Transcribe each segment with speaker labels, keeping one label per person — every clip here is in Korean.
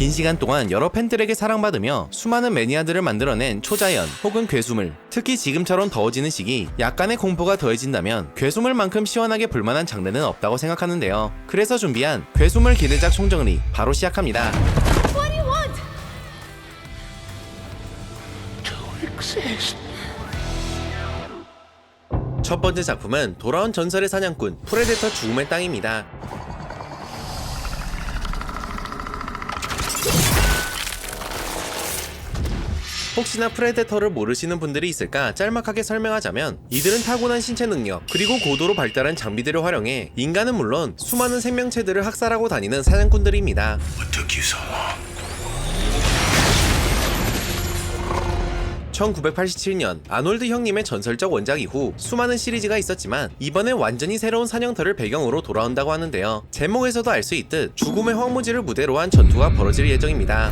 Speaker 1: 긴 시간 동안 여러 팬들에게 사랑받으며 수많은 매니아들을 만들어낸 초자연 혹은 괴수물, 특히 지금처럼 더워지는 시기 약간의 공포가 더해진다면 괴수물만큼 시원하게 볼만한 장르는 없다고 생각하는데요. 그래서 준비한 괴수물 기대작 총정리 바로 시작합니다.
Speaker 2: What do you want?
Speaker 1: 첫 번째 작품은 돌아온 전설의 사냥꾼 프레데터 죽음의 땅입니다. 혹시나 프레데터를 모르시는 분들이 있을까 짤막하게 설명하자면, 이들은 타고난 신체 능력 그리고 고도로 발달한 장비들을 활용해 인간은 물론 수많은 생명체들을 학살하고 다니는 사냥꾼들입니다.
Speaker 3: What took you so long?
Speaker 1: 1987년 아놀드 형님의 전설적 원작 이후 수많은 시리즈가 있었지만 이번엔 완전히 새로운 사냥터를 배경으로 돌아온다고 하는데요. 제목에서도 알 수 있듯 죽음의 황무지를 무대로 한 전투가 벌어질 예정입니다.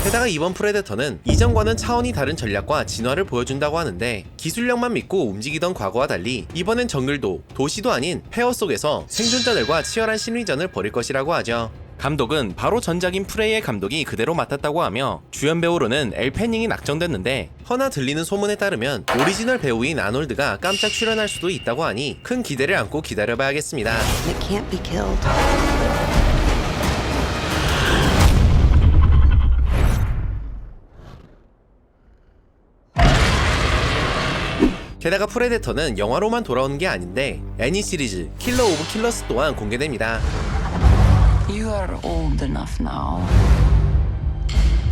Speaker 1: 게다가 이번 프레데터는 이전과는 차원이 다른 전략과 진화를 보여준다고 하는데, 기술력만 믿고 움직이던 과거와 달리 이번엔 정글도 도시도 아닌 폐허 속에서 생존자들과 치열한 심리전을 벌일 것이라고 하죠. 감독은 바로 전작인 프레이의 감독이 그대로 맡았다고 하며, 주연 배우로는 엘 패닝이 낙정됐는데, 허나 들리는 소문에 따르면 오리지널 배우인 아놀드가 깜짝 출연할 수도 있다고 하니 큰 기대를 안고 기다려봐야겠습니다.
Speaker 2: It can't be killed.
Speaker 1: 게다가 프레데터는 영화로만 돌아오는 게 아닌데 애니 시리즈 킬러 오브 킬러스 또한 공개됩니다.
Speaker 4: You are old enough now.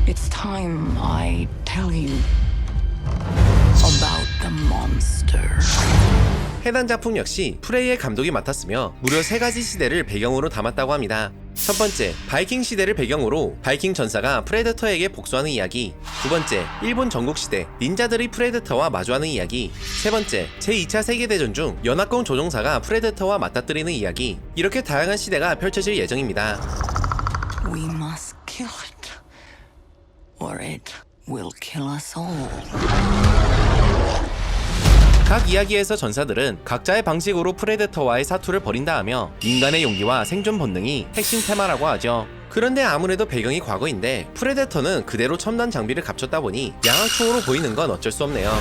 Speaker 4: It's time I tell you about the monster.
Speaker 1: 해당 작품 역시 프레이의 감독이 맡았으며 무려 3가지 시대를 배경으로 담았다고 합니다. 첫 번째, 바이킹 시대를 배경으로 바이킹 전사가 프레데터에게 복수하는 이야기. 두 번째, 일본 전국시대 닌자들이 프레데터와 마주하는 이야기. 세 번째, 제2차 세계대전 중 연합공 조종사가 프레데터와 맞닥뜨리는 이야기. 이렇게 다양한 시대가 펼쳐질 예정입니다.
Speaker 4: We must kill it, or it will kill us all.
Speaker 1: 각 이야기에서 전사들은 각자의 방식으로 프레데터와의 사투를 벌인다 하며 인간의 용기와 생존 본능이 핵심 테마라고 하죠. 그런데 아무래도 배경이 과거인데 프레데터는 그대로 첨단 장비를 갖췄다 보니 양아충으로 보이는 건 어쩔 수 없네요.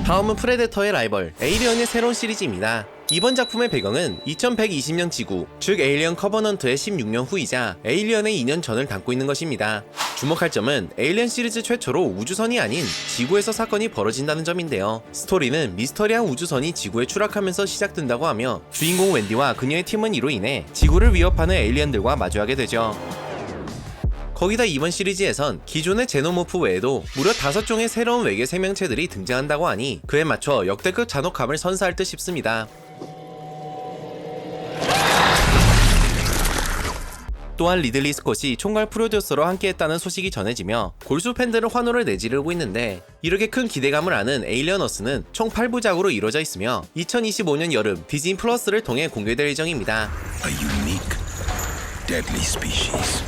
Speaker 1: 다음은 프레데터의 라이벌 에이리언의 새로운 시리즈입니다. 이번 작품의 배경은 2120년 지구, 즉 에일리언 커버넌트의 16년 후이자 에일리언의 2년 전을 담고 있는 것입니다. 주목할 점은 에일리언 시리즈 최초로 우주선이 아닌 지구에서 사건이 벌어진다는 점인데요. 스토리는 미스터리한 우주선이 지구에 추락하면서 시작된다고 하며, 주인공 웬디와 그녀의 팀은 이로 인해 지구를 위협하는 에일리언들과 마주하게 되죠. 거기다 이번 시리즈에선 기존의 제노모프 외에도 무려 5종의 새로운 외계 생명체들이 등장한다고 하니 그에 맞춰 역대급 잔혹함을 선사할 듯 싶습니다. 또한 리들리 스콧이 총괄 프로듀서로 함께했다는 소식이 전해지며 골수 팬들은 환호를 내지르고 있는데, 이렇게 큰 기대감을 아는 에일리언어스는 총 8부작으로 이루어져 있으며 2025년 여름 디즈니 플러스를 통해 공개될 예정입니다.
Speaker 3: A unique, deadly species.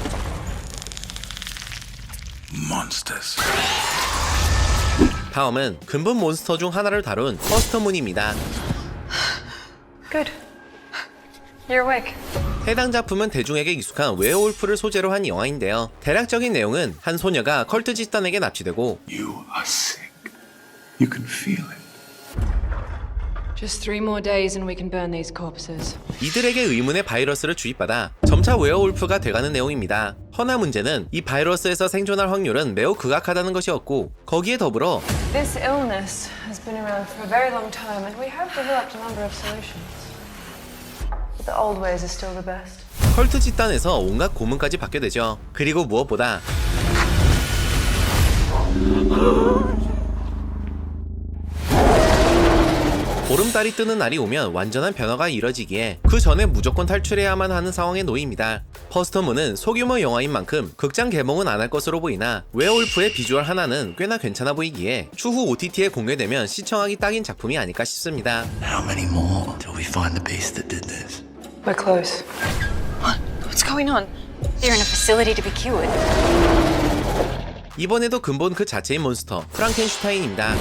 Speaker 3: Monsters.
Speaker 1: 다음은 근본 몬스터 중 하나를 다룬 퍼스트문입니다.
Speaker 5: Good. You're awake.
Speaker 1: 해당 작품은 대중에게 익숙한 웨어울프를 소재로 한 영화인데요. 대략적인 내용은 한 소녀가 컬트 집단에게 납치되고
Speaker 3: You are sick. You can feel it.
Speaker 5: Just 3 more days and we can burn these corpses.
Speaker 1: 이들에게 의문의 바이러스를 주입받아 점차 웨어울프가 돼가는 내용입니다. 허나 문제는 이 바이러스에서 생존할 확률은 매우 극악하다는 것이었고, 거기에 더불어
Speaker 5: This illness has been around for a very long time and we have developed a number of solutions. But the old ways are still the best.
Speaker 1: 컬트 집단에서 온갖 고문까지 받게 되죠. 그리고 무엇보다 보름달이 뜨는 날이 오면 완전한 변화가 이뤄지기에 그 전에 무조건 탈출해야만 하는 상황에 놓입니다. 퍼스트문은 소규모 영화인 만큼 극장 개봉은 안 할 것으로 보이나 웨어울프의 비주얼 하나는 꽤나 괜찮아 보이기에 추후 OTT에 공개되면 시청하기 딱인 작품이 아닐까 싶습니다.
Speaker 3: How many more till we find the beast that did this?
Speaker 5: We're close.
Speaker 3: What? It's
Speaker 2: What's going on? They're in a facility to be cured.
Speaker 1: 이번에도 근본 그 자체인 몬스터 프랑켄슈타인입니다.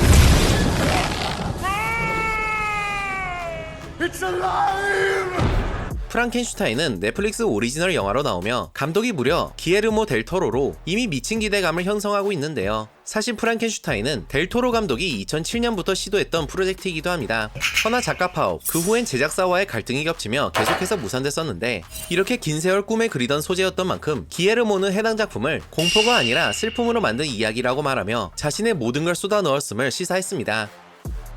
Speaker 1: 프랑켄슈타인은 넷플릭스 오리지널 영화로 나오며 감독이 무려 기에르모 델 토로로 이미 미친 기대감을 형성하고 있는데요. 사실 프랑켄슈타인은 델 토로 감독이 2007년부터 시도했던 프로젝트이기도 합니다. 허나 작가 파업, 그 후엔 제작사와의 갈등이 겹치며 계속해서 무산됐었는데 이렇게 긴 세월 꿈에 그리던 소재였던 만큼 기에르모는 해당 작품을 공포가 아니라 슬픔으로 만든 이야기라고 말하며 자신의 모든 걸 쏟아 넣었음을 시사했습니다.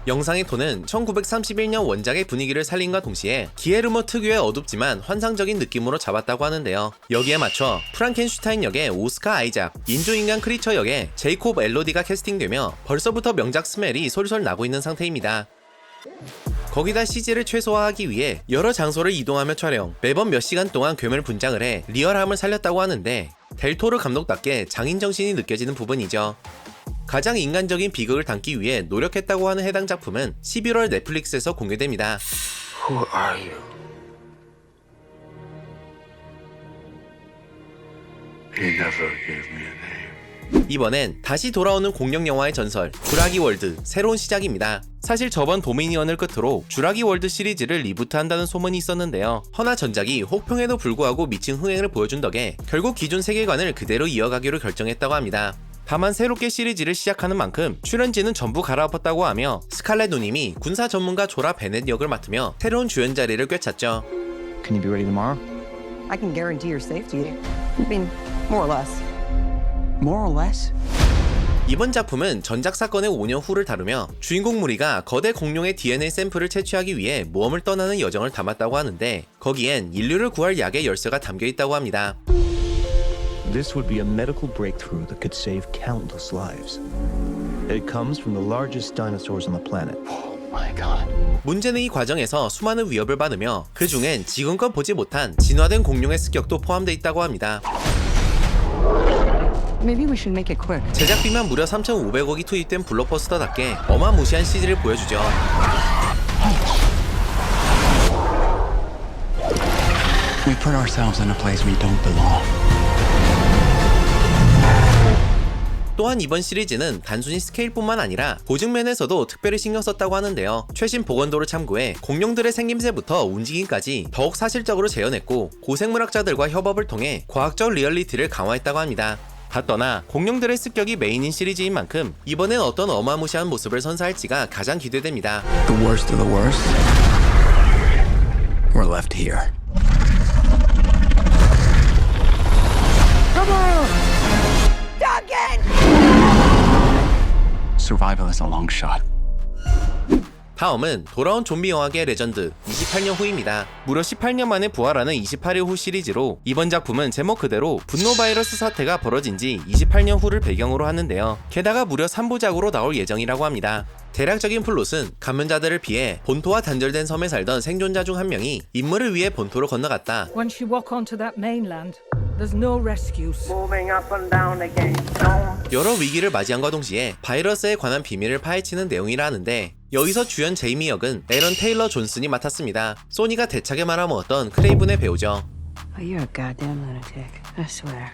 Speaker 1: 영상의 톤은 1931년 원작의 분위기를 살린과 동시에 기에르모 특유의 어둡지만 환상적인 느낌으로 잡았다고 하는데요. 여기에 맞춰 프랑켄슈타인 역의 오스카 아이작, 인조인간 크리처 역의 제이콥 엘로디가 캐스팅되며 벌써부터 명작 스멜이 솔솔 나고 있는 상태입니다. 거기다 CG를 최소화하기 위해 여러 장소를 이동하며 촬영, 매번 몇 시간 동안 괴물 분장을 해 리얼함을 살렸다고 하는데 델토르 감독답게 장인정신이 느껴지는 부분이죠. 가장 인간적인 비극을 담기 위해 노력했다고 하는 해당 작품은 11월 넷플릭스에서 공개됩니다.
Speaker 3: Who are you? You never gave me a name.
Speaker 1: 이번엔 다시 돌아오는 공룡 영화의 전설 주라기 월드 새로운 시작입니다. 사실 저번 도미니언을 끝으로 주라기 월드 시리즈를 리부트한다는 소문이 있었는데요. 허나 전작이 혹평에도 불구하고 미친 흥행을 보여준 덕에 결국 기존 세계관을 그대로 이어가기로 결정했다고 합니다. 다만 새롭게 시리즈를 시작하는 만큼 출연진은 전부 갈아엎었다고 하며 스칼렛 누님이 군사 전문가 조라 베넷 역을 맡으며 새로운 주연 자리를 꿰찼죠.
Speaker 6: Can you be ready tomorrow?
Speaker 7: I can guarantee your safety. I mean, more or less.
Speaker 6: More or less?
Speaker 1: 이번 작품은 전작 사건의 5년 후를 다루며 주인공 무리가 거대 공룡의 DNA 샘플을 채취하기 위해 모험을 떠나는 여정을 담았다고 하는데 거기엔 인류를 구할 약의 열쇠가 담겨 있다고 합니다.
Speaker 8: This would be a medical breakthrough that could save countless lives. It comes from the largest dinosaurs on the planet.
Speaker 6: Oh my god.
Speaker 1: 문제는 이 과정에서 수많은 위협을 받으며 그 중엔 지금껏 보지 못한 진화된 공룡의 습격도 포함되어 있다고 합니다.
Speaker 7: Maybe we should make it quick.
Speaker 1: 제작비만 무려 3,500억이 투입된 블록버스터답게 어마무시한 CG를 보여주죠.
Speaker 6: We put ourselves in a place we don't belong.
Speaker 1: 또한 이번 시리즈는 단순히 스케일뿐만 아니라 보증면에서도 특별히 신경 썼다고 하는데요. 최신 보건도를 참고해 공룡들의 생김새부터 움직임까지 더욱 사실적으로 재현했고 고생물학자들과 협업을 통해 과학적 리얼리티를 강화했다고 합니다. 다 떠나 공룡들의 습격이 메인인 시리즈인 만큼 이번엔 어떤 어마무시한 모습을 선사할지가 가장 기대됩니다.
Speaker 6: The worst of the worst. We're left here. Survival is a long shot.
Speaker 1: 다음은 돌아온 좀비 영화계의 레전드 28년 후입니다. 무려 18년 만에 부활하는 28일 후 시리즈로 이번 작품은 제목 그대로 분노 바이러스 사태가 벌어진 지 28년 후를 배경으로 하는데요. 게다가 무려 3부작으로 나올 예정이라고 합니다. 대략적인 플롯은 감염자들을 피해 본토와 단절된 섬에 살던 생존자 중 한 명이 임무를 위해 본토로 건너갔다.
Speaker 9: Once you walk onto that mainland, there's no rescues.
Speaker 1: 여러 위기를 맞이함과 동시에 바이러스에 관한 비밀을 파헤치는 내용이라 하는데 여기서 주연 제이미 역은 에런 테일러 존슨이 맡았습니다. 소니가 대차게 말아먹었던 크레이븐의 배우죠.
Speaker 2: Oh, you're a goddamn lunatic. I swear.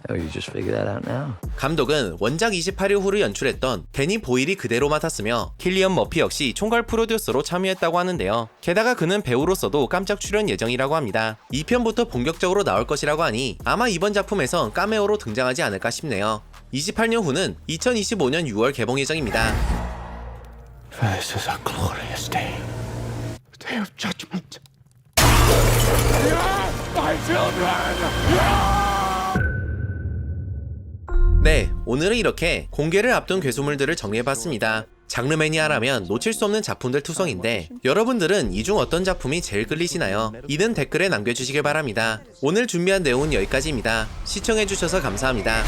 Speaker 8: Oh, you just figured that out now?
Speaker 1: 감독은 원작 28일 후를 연출했던 데니 보일이 그대로 맡았으며 킬리언 머피 역시 총괄 프로듀서로 참여했다고 하는데요. 게다가 그는 배우로서도 깜짝 출연 예정이라고 합니다. 2편부터 본격적으로 나올 것이라고 하니 아마 이번 작품에선 카메오로 등장하지 않을까 싶네요. 28년 후는 2025년 6월 개봉 예정입니다.
Speaker 3: This is a glorious day. Day of judgment. My children!
Speaker 1: 네, 오늘은 이렇게 공개를 앞둔 괴수물들을 정리해봤습니다. 장르 매니아라면 놓칠 수 없는 작품들 투성인데 여러분들은 이 중 어떤 작품이 제일 끌리시나요? 이는 댓글에 남겨주시길 바랍니다. 오늘 준비한 내용은 여기까지입니다. 시청해주셔서 감사합니다.